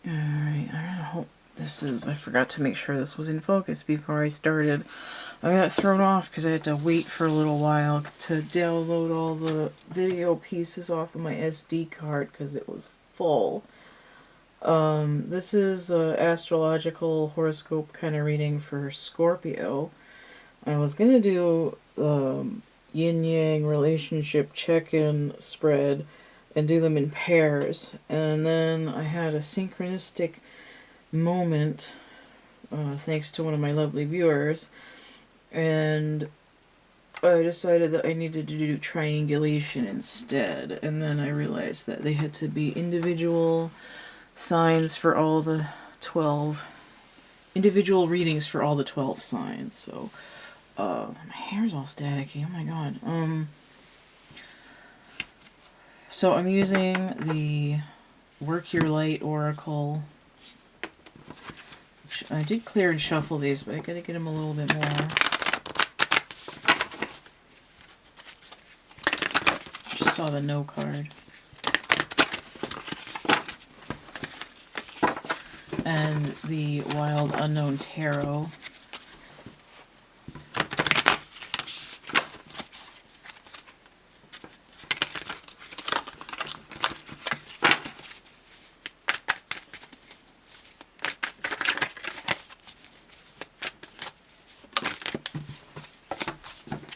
Alright, I hope this is... I forgot to make sure this was in focus before I started. I got thrown off because I had to wait for a little while to download all the video pieces off of my SD card because it was full. This is an astrological horoscope kind of reading for Scorpio. I was going to do yin-yang relationship check-in spread and do them in pairs, and then I had a synchronistic moment thanks to one of my lovely viewers, and I decided that I needed to do triangulation instead, and then I realized that they had to be individual signs for all the 12 individual readings for all the 12 signs. So my hair's all staticky, oh my god. So I'm using the Work Your Light Oracle. I did clear and shuffle these, but I gotta get them a little bit more. Just saw the no card. And the Wild Unknown Tarot.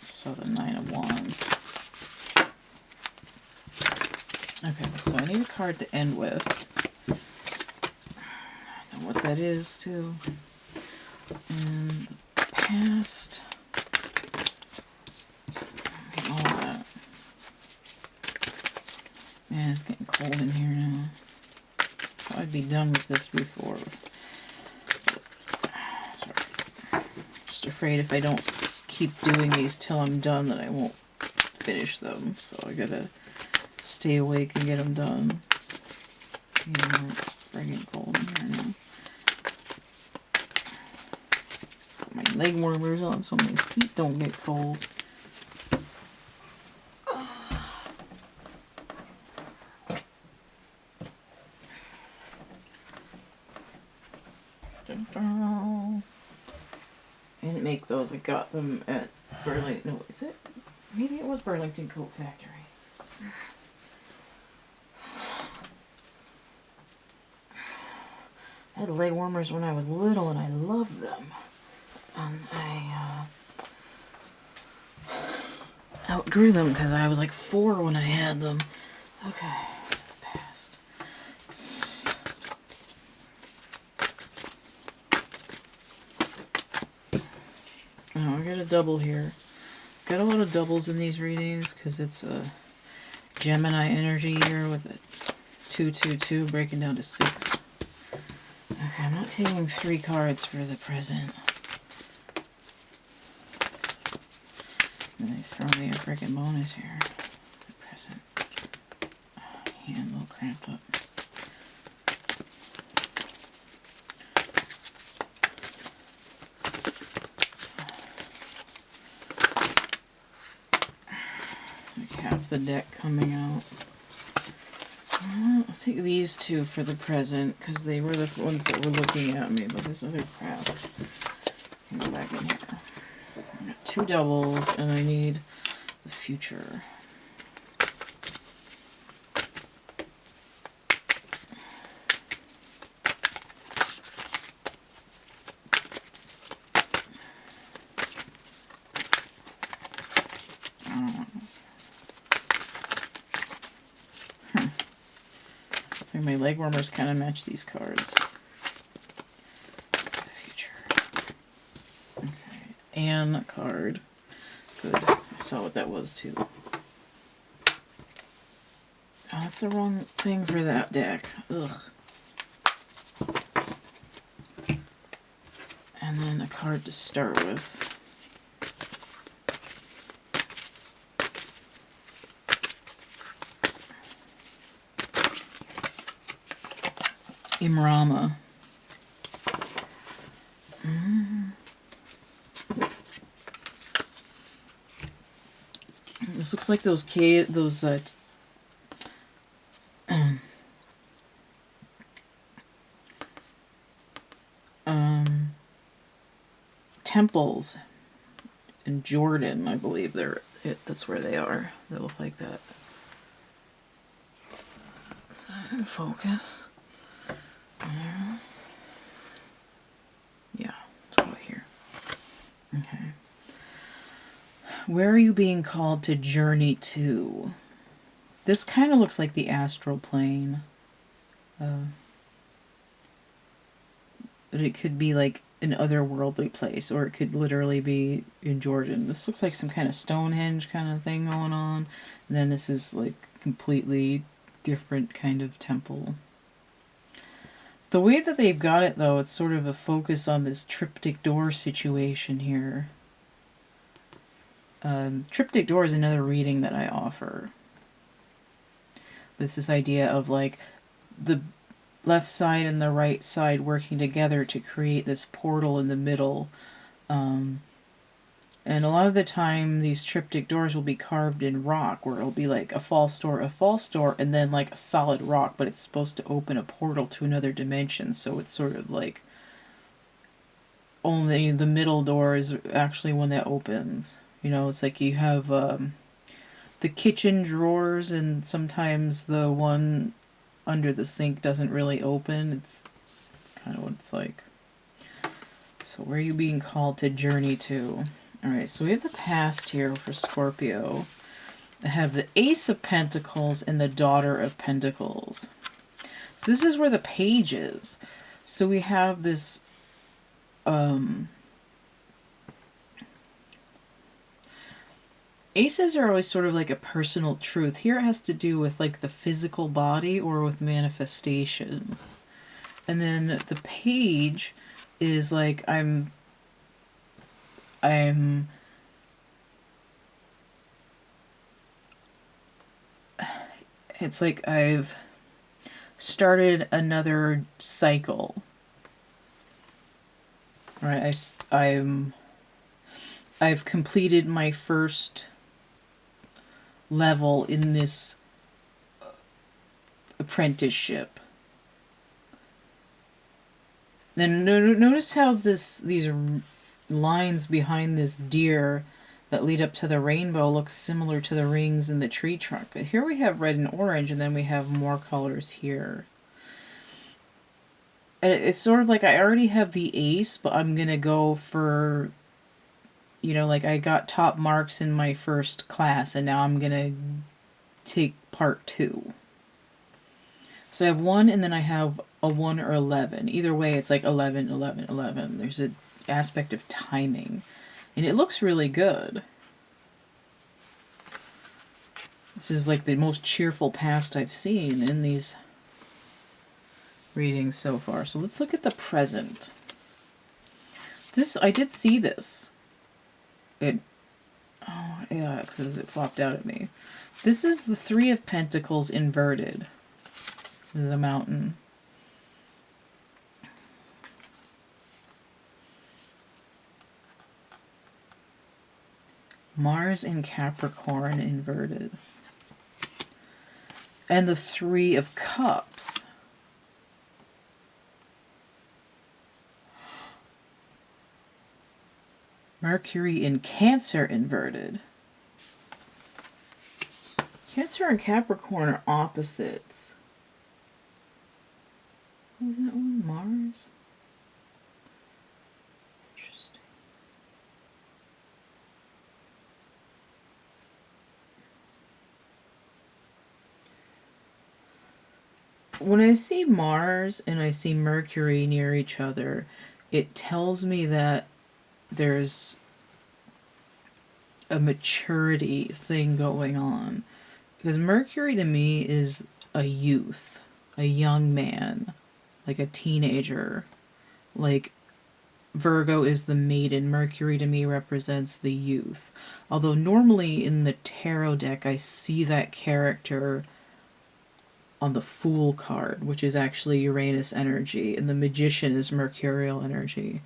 So the Nine of Wands. Okay, so I need a card to end with. I know what that is, too. And the past. All that. Man, it's getting cold in here now. I'd be done with this before. Sorry. Just afraid if I don't keep doing these till I'm done that I won't finish them. So I gotta stay awake and get them done. You know, it's friggin' cold in here now. Put my leg warmers on so my feet don't get cold. I didn't make those. I got them at Burlington. No, is it? Maybe it was Burlington Coat Factory. I had leg warmers when I was little and I loved them. I outgrew them because I was like 4 when I had them. Okay, it's the past. Oh, I got a double here. Got a lot of doubles in these readings because it's a Gemini energy here with a 222 breaking down to 6. Okay, I'm not taking 3 cards for the present. And they throw me a freaking bonus here. The present. Hand a little cramped up. Like half the deck coming out. I'll take these 2 for the present because they were the ones that were looking at me, but this other crap can go back in here. I got 2 doubles and I need the future. My leg warmers kind of match these cards. The future. Okay, and card. Good. I saw what that was too. Oh, that's the wrong thing for that deck. Ugh. And then a card to start with. Imrama. This looks like those temples in Jordan, I believe that's where they are. They look like that. Is that in focus? Yeah, it's over here. Okay. Where are you being called to journey to? This kind of looks like the astral plane. But it could be like an otherworldly place, or it could literally be in Jordan. This looks like some kind of Stonehenge kind of thing going on. And then this is like completely different kind of temple. The way that they've got it, though, it's sort of a focus on this triptych door situation here. Triptych door is another reading that I offer. But it's this idea of like the left side and the right side working together to create this portal in the middle. And a lot of the time these triptych doors will be carved in rock, where it'll be like a false door, and then like a solid rock, but it's supposed to open a portal to another dimension. So it's sort of like only the middle door is actually one that opens. You know, it's like you have the kitchen drawers, and sometimes the one under the sink doesn't really open. It's kind of what it's like. So where are you being called to journey to? Alright, so we have the past here for Scorpio. I have the Ace of Pentacles and the Daughter of Pentacles. So this is where the page is. So we have this aces are always sort of like a personal truth. Here it has to do with like the physical body or with manifestation. And then the page is like it's like I've started another cycle. Right, I've completed my first level in this apprenticeship. And notice how these lines behind this deer that lead up to the rainbow look similar to the rings in the tree trunk. Here we have red and orange, and then we have more colors here. And it's sort of like I already have the ace, but I'm going to go for, you know, like I got top marks in my first class, and now I'm going to take part 2. So I have 1, and then I have a 1 or 11. Either way, it's like 11, 11, 11. There's an aspect of timing. And it looks really good. This is like the most cheerful past I've seen in these readings so far. So let's look at the present. I did see this. Oh, yeah, because it flopped out at me. This is the 3 of Pentacles inverted. The mountain. Mars in Capricorn inverted. And the 3 of Cups. Mercury in Cancer inverted. Cancer and Capricorn are opposites. What was that one? Mars? Interesting. When I see Mars and I see Mercury near each other, it tells me that there's a maturity thing going on. Because Mercury to me is a youth, a young man, like a teenager. Like Virgo is the maiden. Mercury to me represents the youth. Although normally in the tarot deck I see that character on the Fool card, which is actually Uranus energy, and the Magician is Mercurial energy.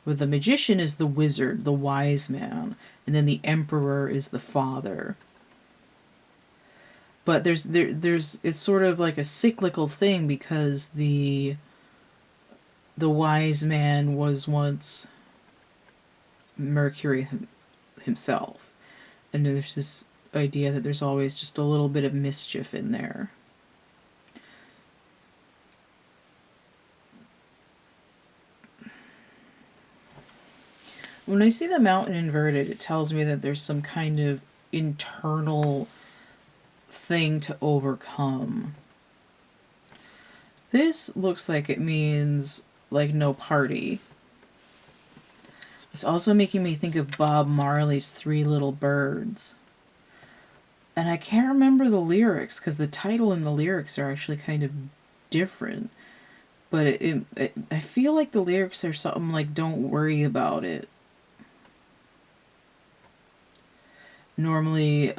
But the Magician is the wizard, the wise man, and then the Emperor is the father. But there's it's sort of like a cyclical thing, because the wise man was once Mercury himself. And there's this idea that there's always just a little bit of mischief in there. When I see the mountain inverted, it tells me that there's some kind of internal thing to overcome. This looks like it means like no party. It's also making me think of Bob Marley's Three Little Birds. And I can't remember the lyrics because the title and the lyrics are actually kind of different. But I feel like the lyrics are something like, don't worry about it. Normally,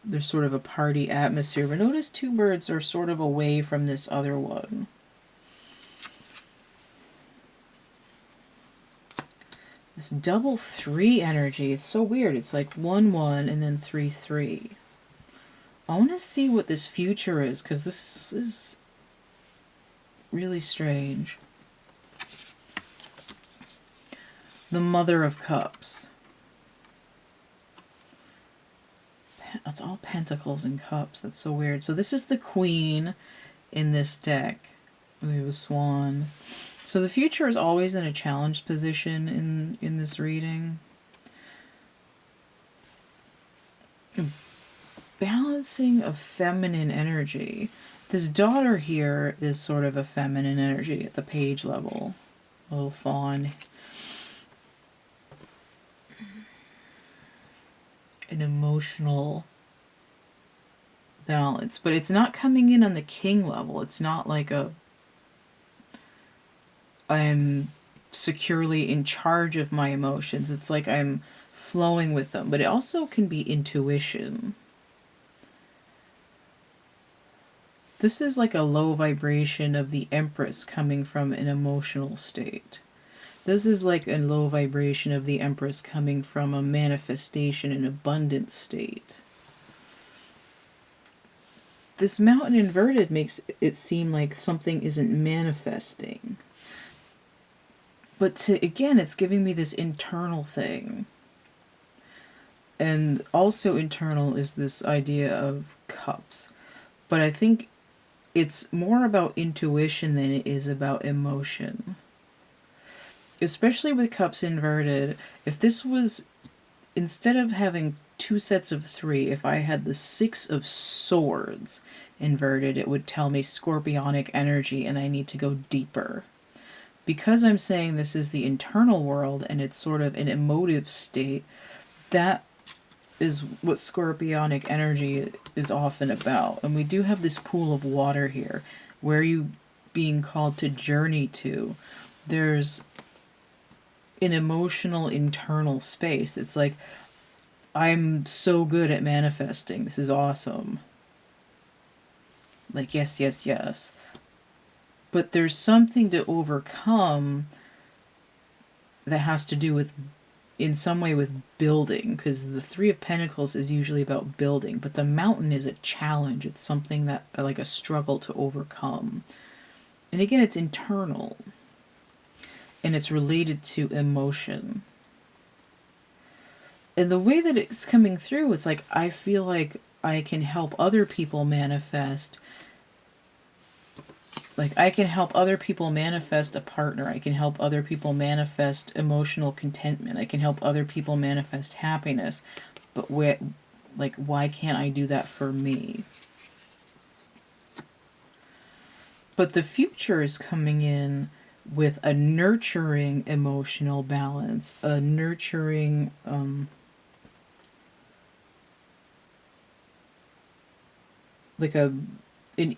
there's sort of a party atmosphere, but notice two birds are sort of away from this other one. This double 3 energy, it's so weird. It's like 1-1 and then 3-3. I want to see what this future is, because this is really strange. The Mother of Cups. It's all pentacles and cups. That's so weird. So this is the Queen in this deck. We have a swan. So the future is always in a challenged position in this reading. Balancing of feminine energy. This daughter here is sort of a feminine energy at the page level. A little fawn. An emotional balance. But it's not coming in on the king level. It's not like I'm securely in charge of my emotions. It's like I'm flowing with them. But it also can be intuition. This is like a low vibration of the Empress coming from an emotional state. This is like a low vibration of the Empress coming from a manifestation and abundant state. This mountain inverted makes it seem like something isn't manifesting. But again, it's giving me this internal thing. And also internal is this idea of cups. But I think it's more about intuition than it is about emotion. Especially with cups inverted, if this was, instead of having 2 sets of 3, if I had the 6 of swords inverted, it would tell me scorpionic energy and I need to go deeper. Because I'm saying this is the internal world and it's sort of an emotive state, that is what scorpionic energy is often about. And we do have this pool of water here. Where are you being called to journey to? There's an emotional internal space. It's like, I'm so good at manifesting. This is awesome. Like, yes, yes, yes. But there's something to overcome that has to do with, in some way, with building, because the 3 of Pentacles is usually about building, but the mountain is a challenge. It's something that, like a struggle to overcome. And again, it's internal. And it's related to emotion. And the way that it's coming through, it's like, I feel like I can help other people manifest. Like, I can help other people manifest a partner. I can help other people manifest emotional contentment. I can help other people manifest happiness. But why can't I do that for me? But the future is coming in with a nurturing emotional balance, a nurturing like an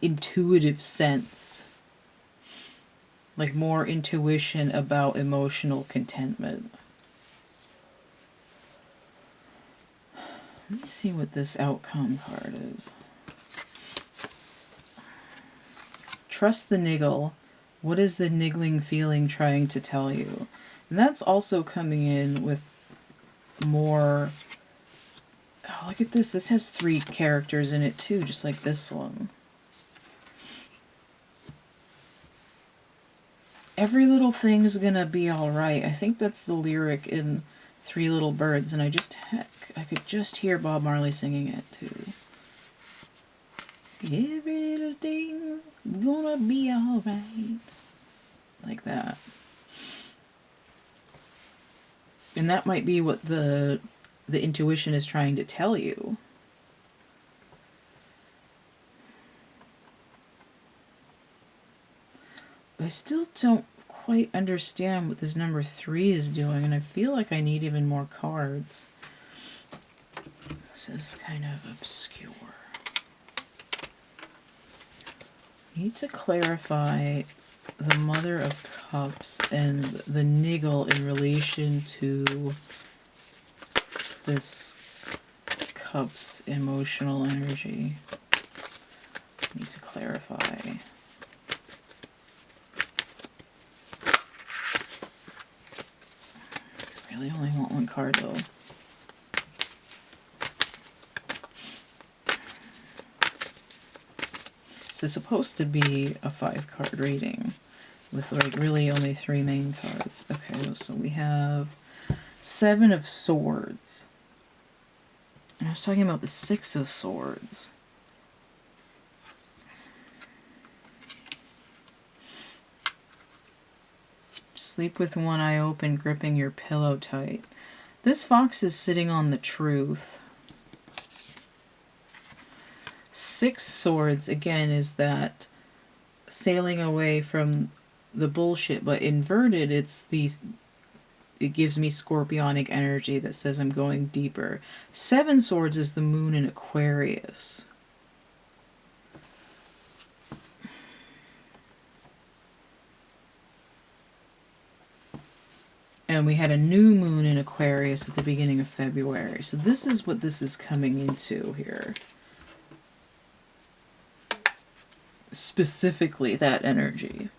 intuitive sense, like more intuition about emotional contentment. Let me see what this outcome card is. Trust the niggle. What is the niggling feeling trying to tell you? And that's also coming in with more... Oh, look at this. This has 3 characters in it too, just like this one. every little thing's gonna be alright. I think that's the lyric in Three Little Birds, and I could just hear Bob Marley singing it too. Every little thing's gonna be alright. Like that. And that might be what the intuition is trying to tell you. I still don't quite understand what this number 3 is doing, and I feel like I need even more cards. This is kind of obscure. I need to clarify the Mother of Cups and the niggle in relation to this Cups emotional energy. I need to clarify. I really only want one card though. So it's supposed to be a 5-card reading with like really only 3 main cards. Okay, so we have 7 of Swords. And I was talking about the 6 of Swords. Sleep with one eye open, gripping your pillow tight. This fox is sitting on the truth. 6 Swords, again, is that sailing away from the bullshit, but inverted, it gives me scorpionic energy that says I'm going deeper. 7 Swords is the moon in Aquarius. And we had a new moon in Aquarius at the beginning of February. So this is what this is coming into here. Specifically, that energy.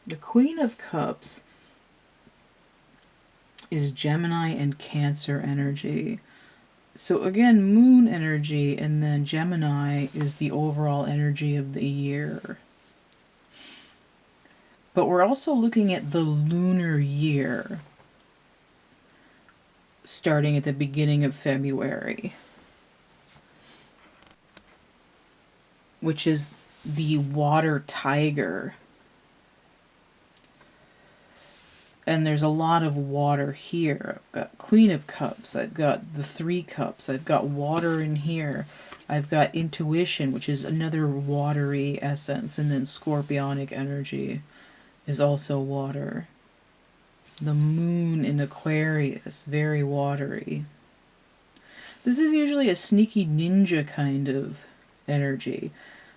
The Queen of Cups is Gemini and Cancer energy. So again, moon energy, and then Gemini is the overall energy of the year. But we're also looking at the lunar year, starting at the beginning of February, which is the water tiger. And there's a lot of water here. I've got Queen of Cups. I've got the 3 Cups. I've got water in here. I've got intuition, which is another watery essence. And then scorpionic energy is also water. The moon in Aquarius, very watery. This is usually a sneaky ninja kind of energy.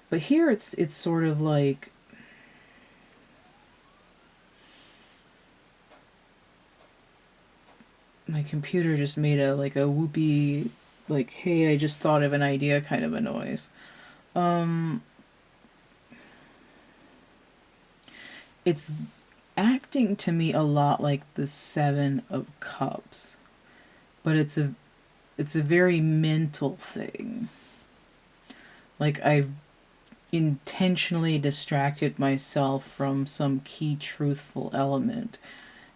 But here it's sort of like my computer just made a whoopee, like, hey, I just thought of an idea kind of a noise. It's acting to me a lot like the 7 of Cups, but it's a very mental thing. Like, I've intentionally distracted myself from some key truthful element.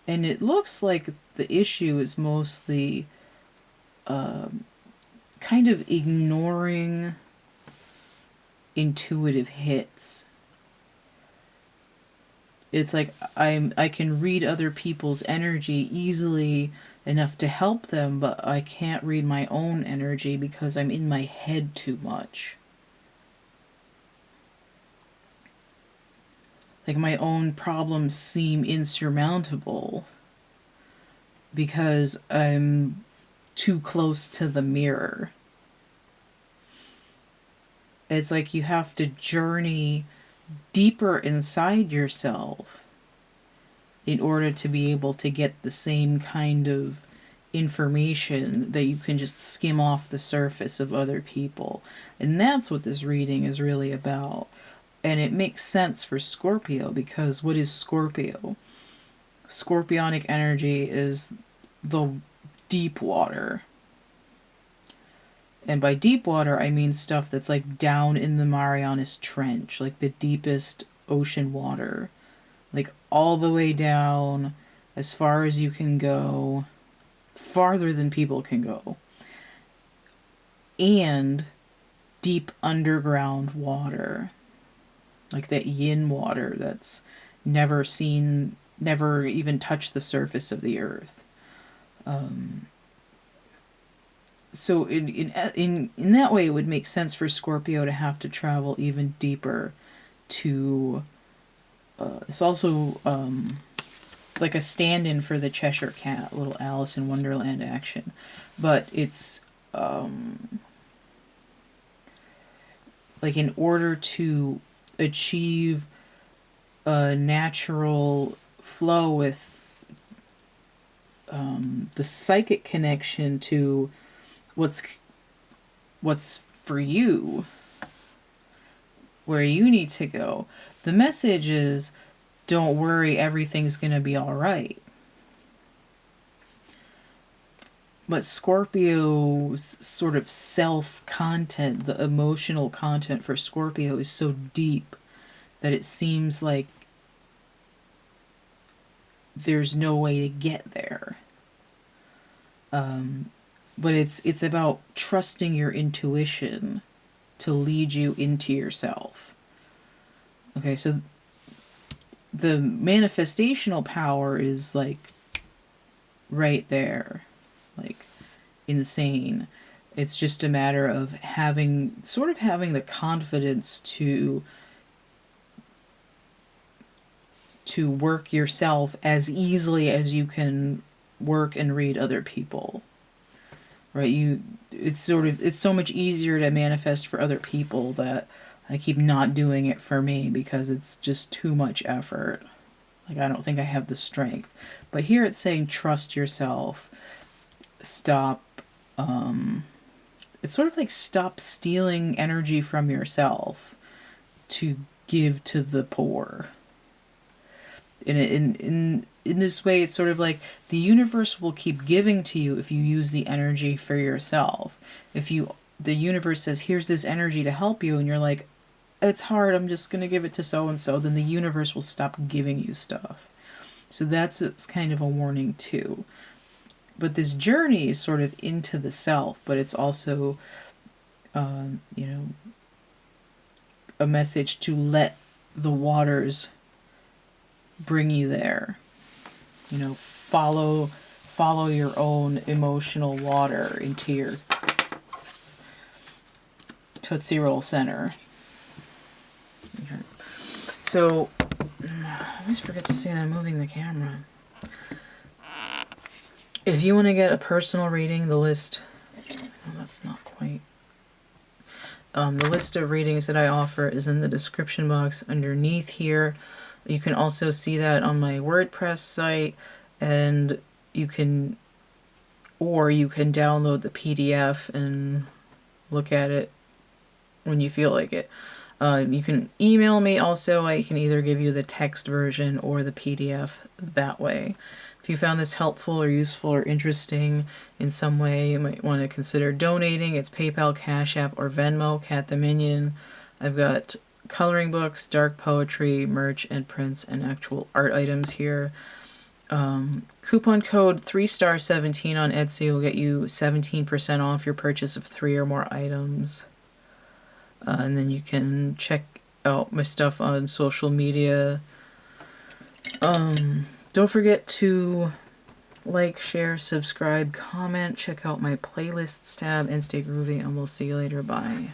And it looks like the issue is mostly kind of ignoring intuitive hits. It's like I can read other people's energy easily enough to help them, but I can't read my own energy because I'm in my head too much. Like, my own problems seem insurmountable because I'm too close to the mirror. It's like you have to journey deeper inside yourself in order to be able to get the same kind of information that you can just skim off the surface of other people. And that's what this reading is really about. And it makes sense for Scorpio, because what is Scorpio? Scorpionic energy is the deep water. And by deep water, I mean stuff that's like down in the Marianas Trench, like the deepest ocean water. Like all the way down as far as you can go, farther than people can go. And deep underground water. Like that yin water that's never seen, never even touched the surface of the earth. So in that way, it would make sense for Scorpio to have to travel even deeper to. It's also like a stand-in for the Cheshire Cat, little Alice in Wonderland action, but it's like in order to achieve a natural flow with the psychic connection to what's for you, where you need to go. The message is, don't worry, everything's going to be all right. But Scorpio's sort of self-content, the emotional content for Scorpio is so deep that it seems like there's no way to get there. But it's about trusting your intuition to lead you into yourself. Okay, so the manifestational power is like right there, like insane. It's just a matter of having the confidence to work yourself as easily as you can work and read other people. Right? It's so much easier to manifest for other people that I keep not doing it for me because it's just too much effort. Like, I don't think I have the strength. But here it's saying trust yourself. Stop. It's sort of like stop stealing energy from yourself to give to the poor. In this way, it's sort of like the universe will keep giving to you if you use the energy for yourself. If the universe says, here's this energy to help you, and you're like, it's hard, I'm just going to give it to so-and-so, then the universe will stop giving you stuff. So it's kind of a warning too. But this journey is sort of into the self, but it's also, a message to let the waters bring you there. Follow your own emotional water into your Tootsie Roll center. Okay. So, I always forget to say that I'm moving the camera. If you want to get a personal reading, the list... Oh, that's not quite... the list of readings that I offer is in the description box underneath here. You can also see that on my WordPress site, and you can download the PDF and look at it when you feel like it. You can email me also. I can either give you the text version or the PDF that way. If you found this helpful or useful or interesting in some way, you might want to consider donating. It's PayPal, Cash App, or Venmo, CATtheMinion. I've got coloring books, dark poetry, merch, and prints, and actual art items here. Coupon code 3star17 on Etsy will get you 17% off your purchase of 3 or more items. And then you can check out my stuff on social media. Don't forget to like, share, subscribe, comment, check out my playlists tab, and stay groovy, and we'll see you later. Bye.